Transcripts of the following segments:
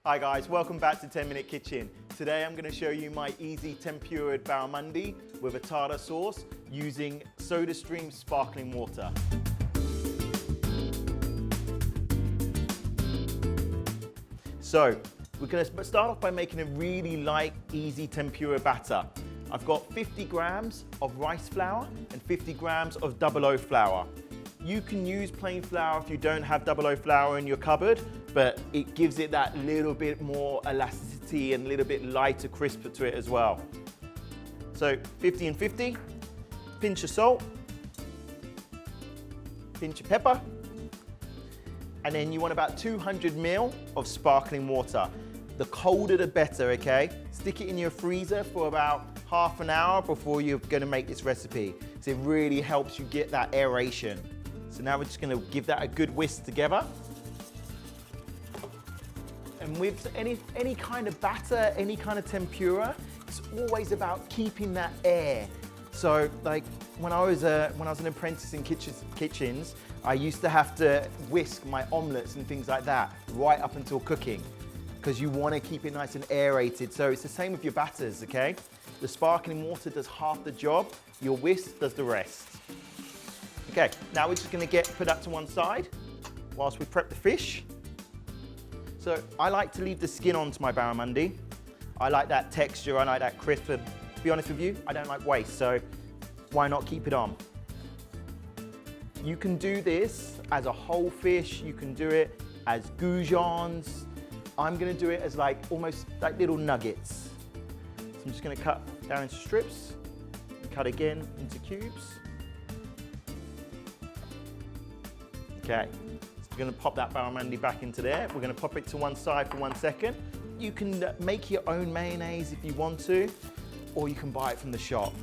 Hi guys, welcome back to 10 Minute Kitchen. Today I'm going to show you my easy tempura barramundi with a tartar sauce using SodaStream sparkling water. So we're going to start off by making a really light, easy tempura batter. I've got 50 grams of rice flour and 50 grams of 00 flour. You can use plain flour if you don't have 00 flour in your cupboard, but it gives it that little bit more elasticity and a little bit lighter crisp to it as well. So 50 and 50, pinch of salt, pinch of pepper, and then you want about 200 ml of sparkling water. The colder the better, okay? Stick it in your freezer for about half an hour before you're gonna make this recipe. So it really helps you get that aeration. So now we're just gonna give that a good whisk together. And with any kind of batter, any kind of tempura, it's always about keeping that air. So like when I was an apprentice in kitchens, I used to have to whisk my omelets and things like that right up until cooking, because you want to keep it nice and aerated. So it's the same with your batters, okay? The sparkling water does half the job, your whisk does the rest. Okay, now we're just gonna put that to one side whilst we prep the fish. So I like to leave the skin onto my barramundi. I like that texture, I like that crisp, and to be honest with you, I don't like waste, so why not keep it on? You can do this as a whole fish, you can do it as goujons. I'm gonna do it as almost like little nuggets. So I'm just gonna cut down into strips, cut again into cubes. Okay, so we're gonna pop that barramundi back into there. We're gonna pop it to one side for 1 second. You can make your own mayonnaise if you want to, or you can buy it from the shop.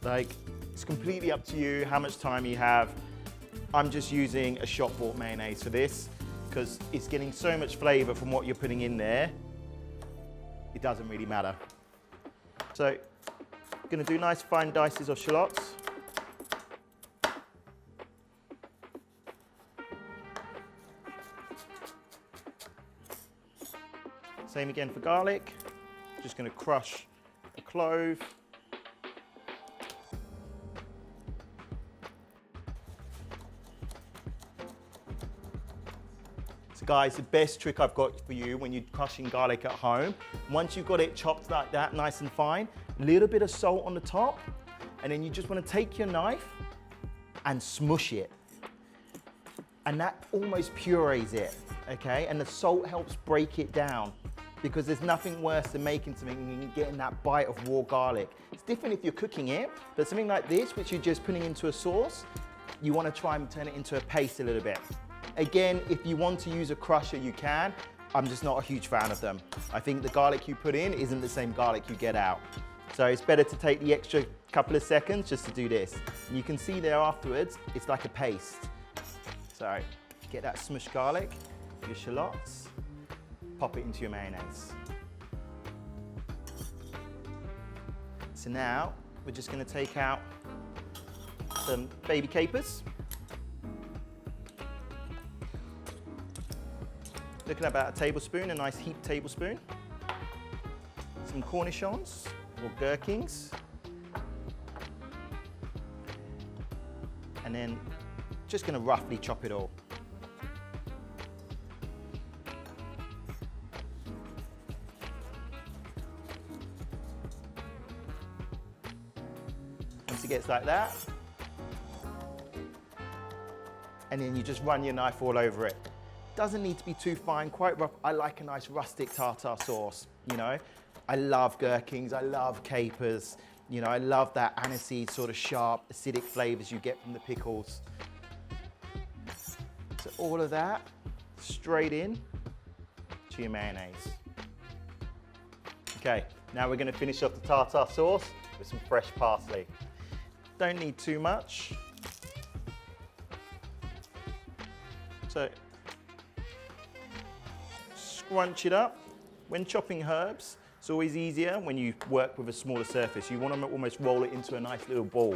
It's completely up to you how much time you have. I'm just using a shop-bought mayonnaise for this because it's getting so much flavor from what you're putting in there, it doesn't really matter. So, I'm gonna do nice fine dices of shallots. Same again for garlic. Just gonna crush a clove. So guys, the best trick I've got for you when you're crushing garlic at home, once you've got it chopped like that, nice and fine, a little bit of salt on the top, and then you just wanna take your knife and smush it. And that almost purees it, okay? And the salt helps break it down, because there's nothing worse than making something and getting that bite of raw garlic. It's different if you're cooking it, but something like this, which you're just putting into a sauce, you wanna try and turn it into a paste a little bit. Again, if you want to use a crusher, you can. I'm just not a huge fan of them. I think the garlic you put in isn't the same garlic you get out. So it's better to take the extra couple of seconds just to do this. And you can see there afterwards, it's like a paste. So get that smushed garlic, your shallots, pop it into your mayonnaise. So now we're just going to take out some baby capers. Looking at about a tablespoon, a nice heaped tablespoon. Some cornichons or gherkins. And then just going to roughly chop it all. Once it gets like that, and then you just run your knife all over it. Doesn't need to be too fine, quite rough. I like a nice rustic tartar sauce, you know. I love gherkins, I love capers, you know, I love that aniseed sort of sharp, acidic flavors you get from the pickles. So all of that straight in to your mayonnaise. Okay, now we're gonna finish off the tartar sauce with some fresh parsley. Don't need too much. So, scrunch it up. When chopping herbs, it's always easier when you work with a smaller surface. You want to almost roll it into a nice little ball.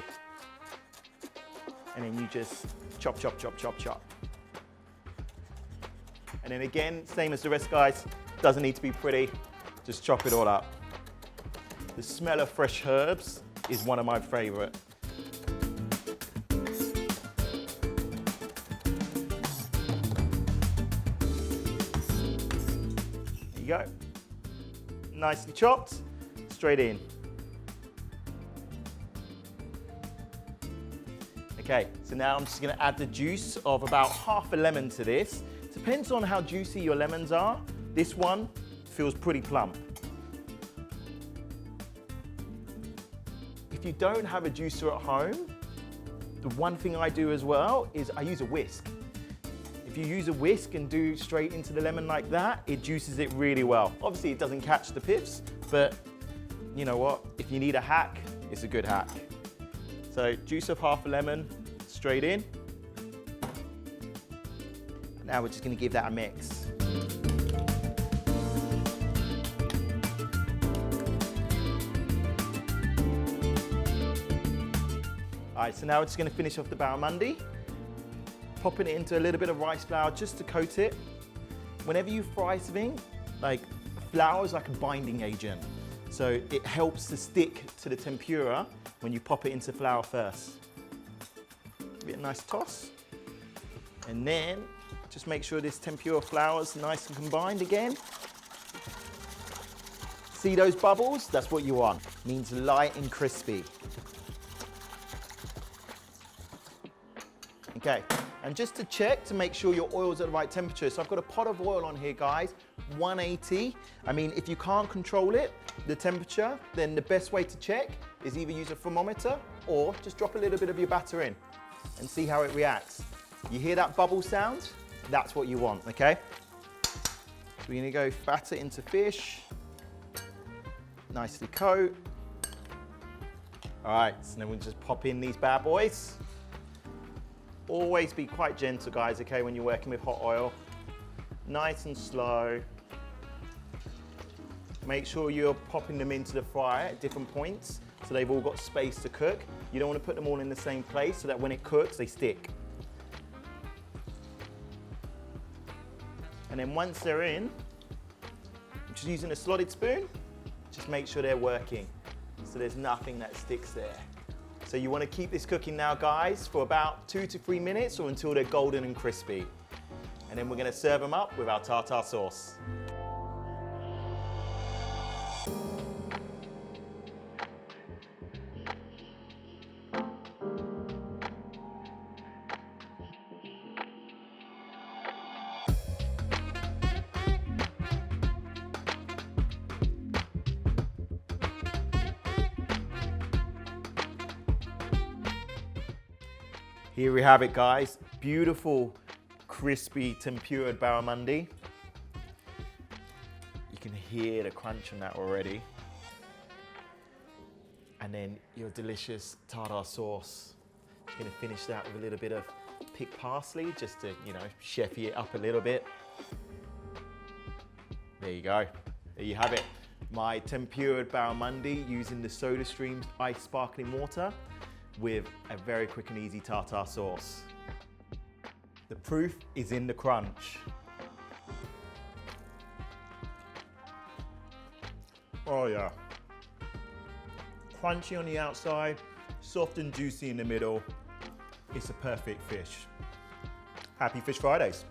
And then you just chop, chop, chop, chop, chop. And then again, same as the rest, guys, Doesn't need to be pretty, just chop it all up. The smell of fresh herbs is one of my favorite. There you go. Nicely chopped, straight in. Okay, so now I'm just gonna add the juice of about half a lemon to this. Depends on how juicy your lemons are. This one feels pretty plump. If you don't have a juicer at home, the one thing I do as well is I use a whisk. If you use a whisk and do straight into the lemon like that, it juices it really well. Obviously it doesn't catch the pips, but you know what? If you need a hack, it's a good hack. So juice of half a lemon, straight in. Now we're just gonna give that a mix. All right, so now we're just gonna finish off the barramundi, popping it into a little bit of rice flour just to coat it. Whenever you fry something, like flour is like a binding agent. So it helps to stick to the tempura when you pop it into flour first. Give it a nice toss. And then just make sure this tempura flour is nice and combined again. See those bubbles? That's what you want. It means light and crispy. Okay, and just to check to make sure your oil's at the right temperature. So I've got a pot of oil on here, guys, 180. I mean, if you can't control it, the temperature, then the best way to check is either use a thermometer or just drop a little bit of your batter in and see how it reacts. You hear that bubble sound? That's what you want, okay? So we're gonna go batter into fish, nicely coat. All right, so then we'll just pop in these bad boys. Always be quite gentle, guys, okay, when you're working with hot oil. Nice and slow. Make sure you're popping them into the fryer at different points so they've all got space to cook. You don't want to put them all in the same place so that when it cooks, they stick. And then once they're in, just using a slotted spoon, just make sure they're working so there's nothing that sticks there. So you want to keep this cooking now, guys, for about 2 to 3 minutes or until they're golden and crispy. And then we're going to serve them up with our tartar sauce. Here we have it, guys. Beautiful, crispy tempura barramundi. You can hear the crunch on that already. And then your delicious tartar sauce. Just gonna finish that with a little bit of picked parsley, just to, you know, chefy it up a little bit. There you go. There you have it. My tempura barramundi using the SodaStream iced sparkling water with a very quick and easy tartar sauce. The proof is in the crunch. Oh yeah. Crunchy on the outside, soft and juicy in the middle. It's a perfect fish. Happy Fish Fridays.